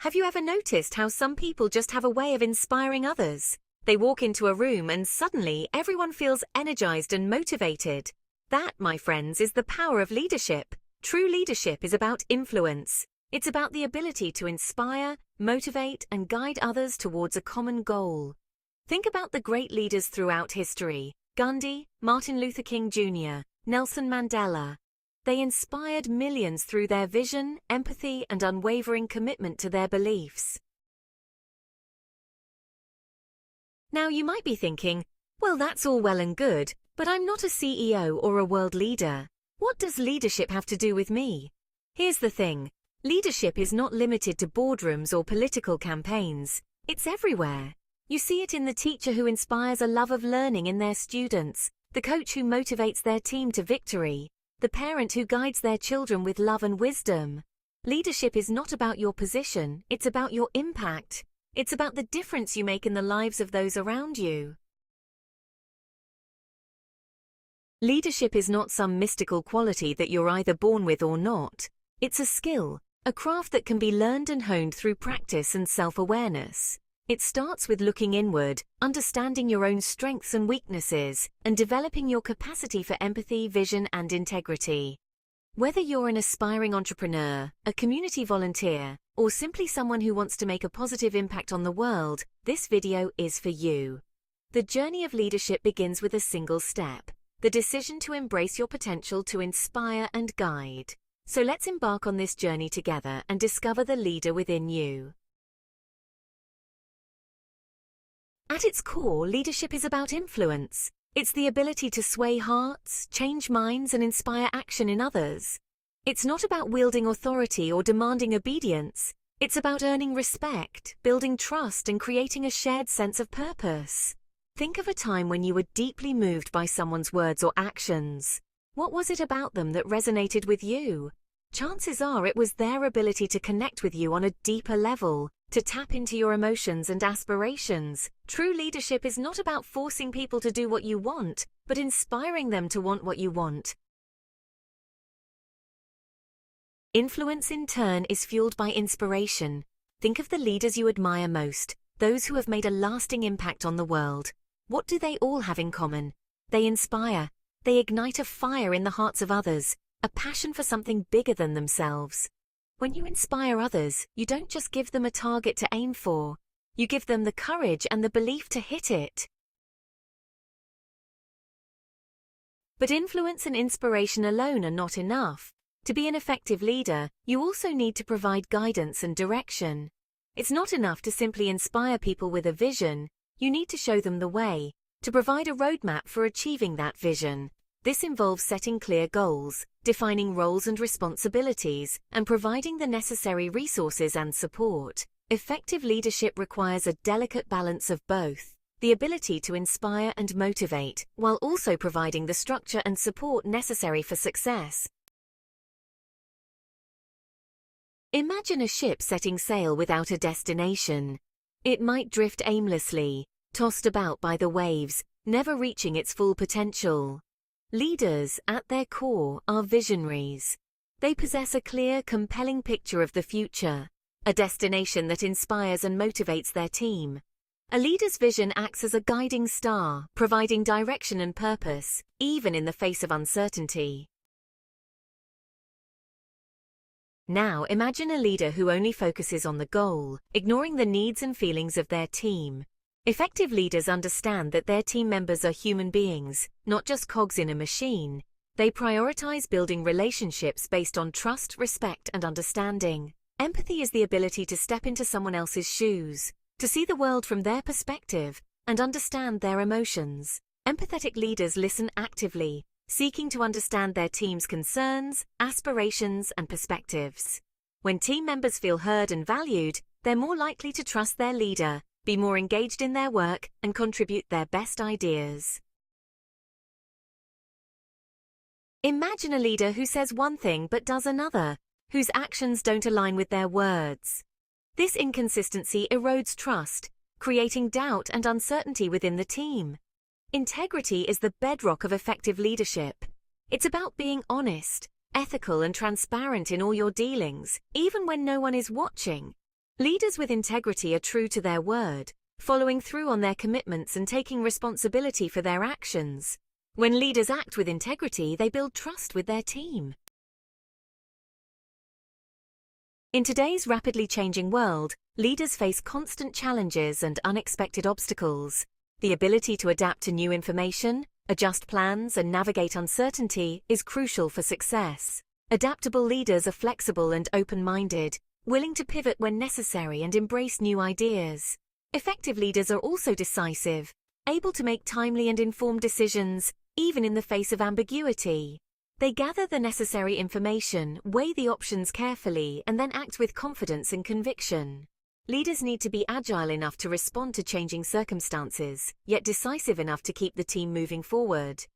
Have you ever noticed how some people just have a way of inspiring others? They walk into a room and suddenly everyone feels energized and motivated. That, my friends, is the power of leadership. True leadership is about influence. It's about the ability to inspire, motivate, and guide others towards a common goal. Think about the great leaders throughout history: Gandhi, Martin Luther King Jr., Nelson Mandela. They inspired millions through their vision, empathy, and unwavering commitment to their beliefs. Now you might be thinking, well, that's all well and good, but I'm not a CEO or a world leader. What does leadership have to do with me? Here's the thing. Leadership is not limited to boardrooms or political campaigns. It's everywhere. You see it in the teacher who inspires a love of learning in their students, the coach who motivates their team to victory, the parent who guides their children with love and wisdom. Leadership is not about your position, it's about your impact. It's about the difference you make in the lives of those around you. Leadership is not some mystical quality that you're either born with or not. It's a skill, a craft that can be learned and honed through practice and self-awareness. It starts with looking inward, understanding your own strengths and weaknesses, and developing your capacity for empathy, vision, and integrity. Whether you're an aspiring entrepreneur, a community volunteer, or simply someone who wants to make a positive impact on the world, this video is for you. The journey of leadership begins with a single step: the decision to embrace your potential to inspire and guide. So let's embark on this journey together and discover the leader within you. At its core, leadership is about influence. It's the ability to sway hearts, change minds, and inspire action in others. It's not about wielding authority or demanding obedience. It's about earning respect, building trust, and creating a shared sense of purpose. Think of a time when you were deeply moved by someone's words or actions. What was it about them that resonated with you? Chances are it was their ability to connect with you on a deeper level, to tap into your emotions and aspirations. True leadership is not about forcing people to do what you want, but inspiring them to want what you want. Influence, in turn, is fueled by inspiration. Think of the leaders you admire most, those who have made a lasting impact on the world. What do they all have in common? They inspire. They ignite a fire in the hearts of others, a passion for something bigger than themselves. When you inspire others, you don't just give them a target to aim for. You give them the courage and the belief to hit it. But influence and inspiration alone are not enough. To be an effective leader, you also need to provide guidance and direction. It's not enough to simply inspire people with a vision. You need to show them the way, to provide a roadmap for achieving that vision. This involves setting clear goals, defining roles and responsibilities, and providing the necessary resources and support. Effective leadership requires a delicate balance of both: the ability to inspire and motivate, while also providing the structure and support necessary for success. Imagine a ship setting sail without a destination. It might drift aimlessly, tossed about by the waves, never reaching its full potential. Leaders, at their core, are visionaries. They possess a clear, compelling picture of the future, a destination that inspires and motivates their team. A leader's vision acts as a guiding star, providing direction and purpose, even in the face of uncertainty. Now imagine a leader who only focuses on the goal, ignoring the needs and feelings of their team. Effective leaders understand that their team members are human beings, not just cogs in a machine. They prioritize building relationships based on trust, respect, and understanding. Empathy is the ability to step into someone else's shoes, to see the world from their perspective, and understand their emotions. Empathetic leaders listen actively, seeking to understand their team's concerns, aspirations, and perspectives. When team members feel heard and valued, they're more likely to trust their leader, be more engaged in their work, and contribute their best ideas. Imagine a leader who says one thing but does another, whose actions don't align with their words. This inconsistency erodes trust, creating doubt and uncertainty within the team. Integrity is the bedrock of effective leadership. It's about being honest, ethical, and transparent in all your dealings, even when no one is watching. Leaders with integrity are true to their word, following through on their commitments and taking responsibility for their actions. When leaders act with integrity, they build trust with their team. In today's rapidly changing world, leaders face constant challenges and unexpected obstacles. The ability to adapt to new information, adjust plans, and navigate uncertainty is crucial for success. Adaptable leaders are flexible and open-minded, willing to pivot when necessary and embrace new ideas. Effective leaders are also decisive, able to make timely and informed decisions, even in the face of ambiguity. They gather the necessary information, weigh the options carefully, and then act with confidence and conviction. Leaders need to be agile enough to respond to changing circumstances, yet decisive enough to keep the team moving forward.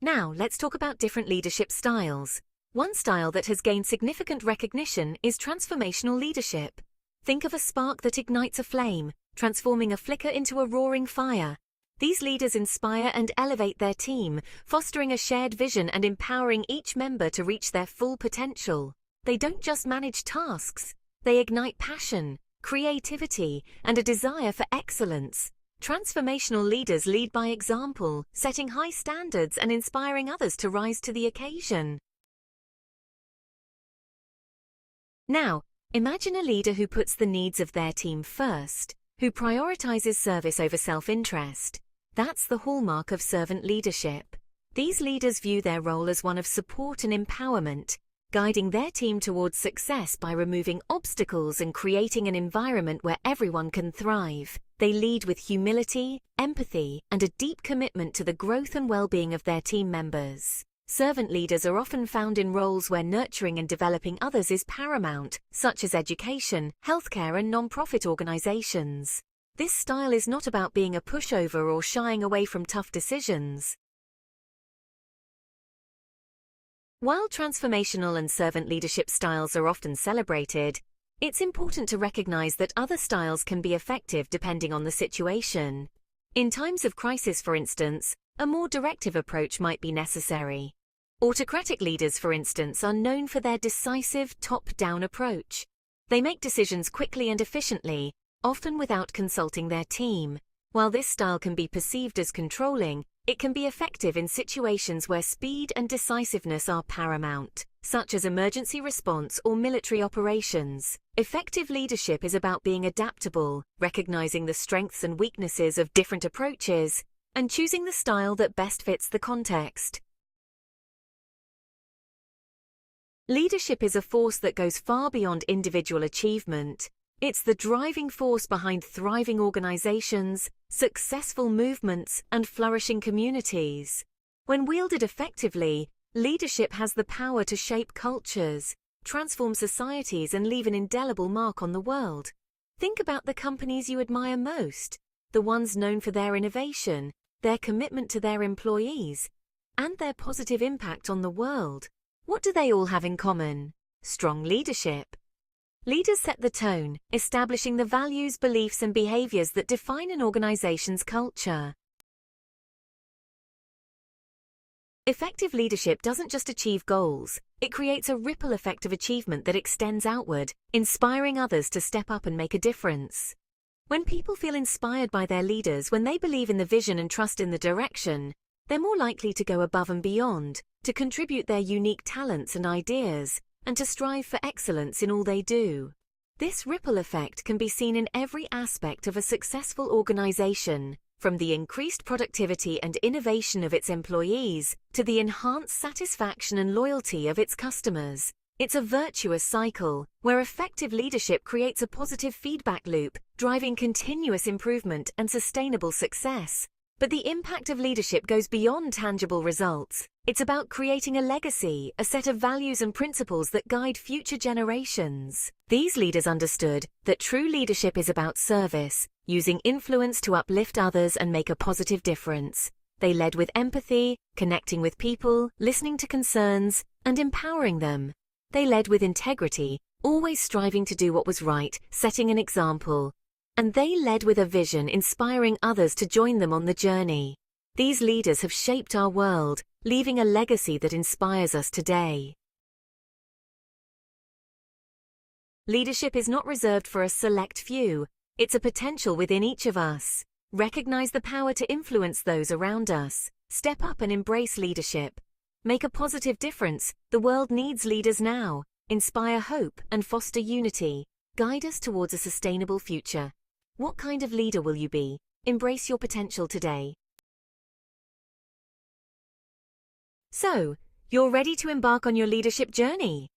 Now, let's talk about different leadership styles. One style that has gained significant recognition is transformational leadership. Think of a spark that ignites a flame, transforming a flicker into a roaring fire. These leaders inspire and elevate their team, fostering a shared vision and empowering each member to reach their full potential. They don't just manage tasks, they ignite passion, creativity, and a desire for excellence. Transformational leaders lead by example, setting high standards and inspiring others to rise to the occasion. Now, imagine a leader who puts the needs of their team first, who prioritizes service over self-interest. That's the hallmark of servant leadership. These leaders view their role as one of support and empowerment, guiding their team towards success by removing obstacles and creating an environment where everyone can thrive. They lead with humility, empathy, and a deep commitment to the growth and well-being of their team members. Servant leaders are often found in roles where nurturing and developing others is paramount, such as education, healthcare, and non-profit organizations. This style is not about being a pushover or shying away from tough decisions. While transformational and servant leadership styles are often celebrated, it's important to recognize that other styles can be effective depending on the situation. In times of crisis, for instance, a more directive approach might be necessary. Autocratic leaders, for instance, are known for their decisive, top-down approach. They make decisions quickly and efficiently, often without consulting their team. While this style can be perceived as controlling, it can be effective in situations where speed and decisiveness are paramount, such as emergency response or military operations. Effective leadership is about being adaptable, recognizing the strengths and weaknesses of different approaches, and choosing the style that best fits the context. Leadership is a force that goes far beyond individual achievement. It's the driving force behind thriving organizations, successful movements, and flourishing communities. When wielded effectively, leadership has the power to shape cultures, transform societies, and leave an indelible mark on the world. Think about the companies you admire most, the ones known for their innovation, their commitment to their employees, and their positive impact on the world. What do they all have in common? Strong leadership. Leaders set the tone, establishing the values, beliefs, and behaviors that define an organization's culture. Effective leadership doesn't just achieve goals, it creates a ripple effect of achievement that extends outward, inspiring others to step up and make a difference. When people feel inspired by their leaders, when they believe in the vision and trust in the direction, they're more likely to go above and beyond, to contribute their unique talents and ideas, and to strive for excellence in all they do. This ripple effect can be seen in every aspect of a successful organization, from the increased productivity and innovation of its employees to the enhanced satisfaction and loyalty of its customers. It's a virtuous cycle, where effective leadership creates a positive feedback loop, driving continuous improvement and sustainable success. But the impact of leadership goes beyond tangible results. It's about creating a legacy, a set of values and principles that guide future generations. These leaders understood that true leadership is about service, using influence to uplift others and make a positive difference. They led with empathy, connecting with people, listening to concerns, and empowering them. They led with integrity, always striving to do what was right, setting an example. And they led with a vision, inspiring others to join them on the journey. These leaders have shaped our world, leaving a legacy that inspires us today. Leadership is not reserved for a select few. It's a potential within each of us. Recognize the power to influence those around us. Step up and embrace leadership. Make a positive difference. The world needs leaders now. Inspire hope and foster unity. Guide us towards a sustainable future. What kind of leader will you be? Embrace your potential today. So, you're ready to embark on your leadership journey?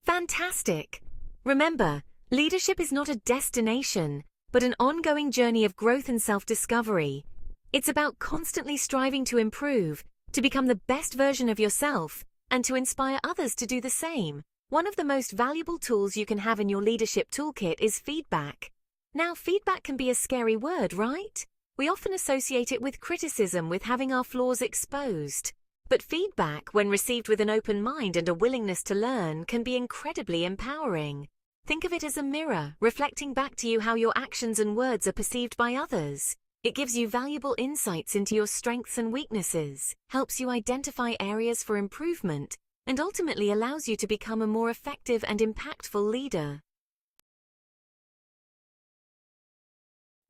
Fantastic! Remember, leadership is not a destination, but an ongoing journey of growth and self-discovery. It's about constantly striving to improve, to become the best version of yourself, and to inspire others to do the same. One of the most valuable tools you can have in your leadership toolkit is feedback. Now, feedback can be a scary word, right? We often associate it with criticism, with having our flaws exposed. But feedback, when received with an open mind and a willingness to learn, can be incredibly empowering. Think of it as a mirror, reflecting back to you how your actions and words are perceived by others. It gives you valuable insights into your strengths and weaknesses, helps you identify areas for improvement, and ultimately allows you to become a more effective and impactful leader.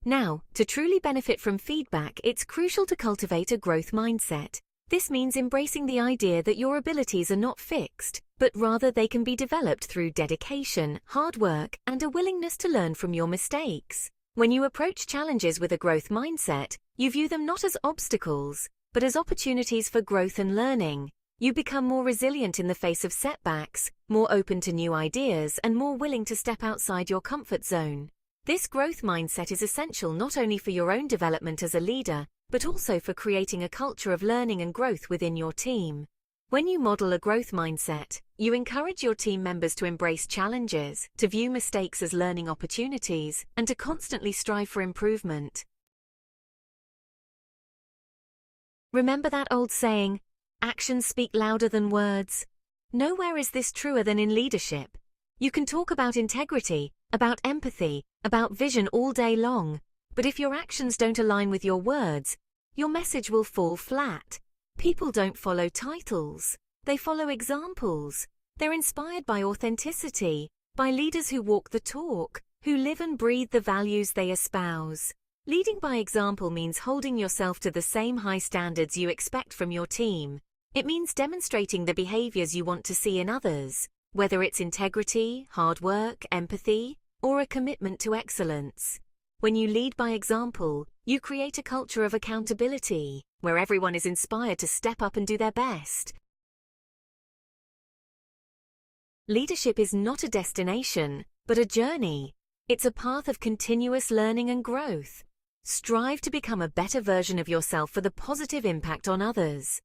Now, to truly benefit from feedback, it's crucial to cultivate a growth mindset. This means embracing the idea that your abilities are not fixed, but rather they can be developed through dedication, hard work, and a willingness to learn from your mistakes. When you approach challenges with a growth mindset, you view them not as obstacles, but as opportunities for growth and learning. You become more resilient in the face of setbacks, more open to new ideas, and more willing to step outside your comfort zone. This growth mindset is essential not only for your own development as a leader, but also for creating a culture of learning and growth within your team. When you model a growth mindset, you encourage your team members to embrace challenges, to view mistakes as learning opportunities, and to constantly strive for improvement. Remember that old saying, actions speak louder than words? Nowhere is this truer than in leadership. You can talk about integrity, about empathy, about vision all day long, but if your actions don't align with your words, your message will fall flat. People don't follow titles. They follow examples. They're inspired by authenticity, by leaders who walk the talk, who live and breathe the values they espouse. Leading by example means holding yourself to the same high standards you expect from your team. It means demonstrating the behaviors you want to see in others, whether it's integrity, hard work, empathy, or a commitment to excellence. When you lead by example, you create a culture of accountability, where everyone is inspired to step up and do their best. Leadership is not a destination, but a journey. It's a path of continuous learning and growth. Strive to become a better version of yourself for the positive impact on others.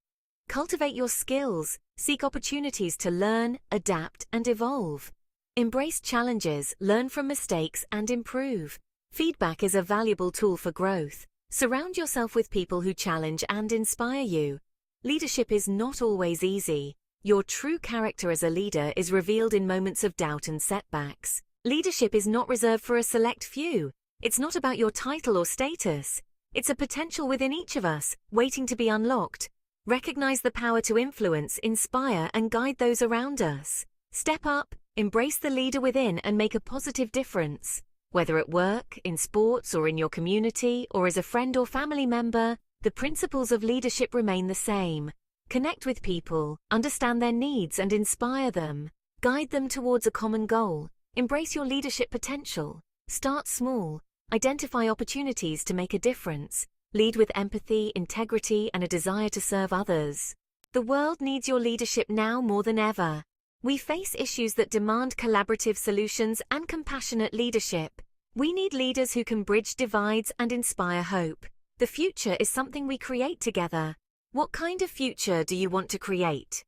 Cultivate your skills, seek opportunities to learn, adapt, and evolve. Embrace challenges, learn from mistakes, and improve. Feedback is a valuable tool for growth. Surround yourself with people who challenge and inspire you. Leadership is not always easy. Your true character as a leader is revealed in moments of doubt and setbacks. Leadership is not reserved for a select few. It's not about your title or status. It's a potential within each of us, waiting to be unlocked. Recognize the power to influence, inspire, and guide those around us. Step up, embrace the leader within, and make a positive difference. Whether at work, in sports, or in your community, or as a friend or family member, the principles of leadership remain the same. Connect with people, understand their needs, and inspire them. Guide them towards a common goal. Embrace your leadership potential. Start small. Identify opportunities to make a difference. Lead with empathy, integrity, and a desire to serve others. The world needs your leadership now more than ever. We face issues that demand collaborative solutions and compassionate leadership. We need leaders who can bridge divides and inspire hope. The future is something we create together. What kind of future do you want to create?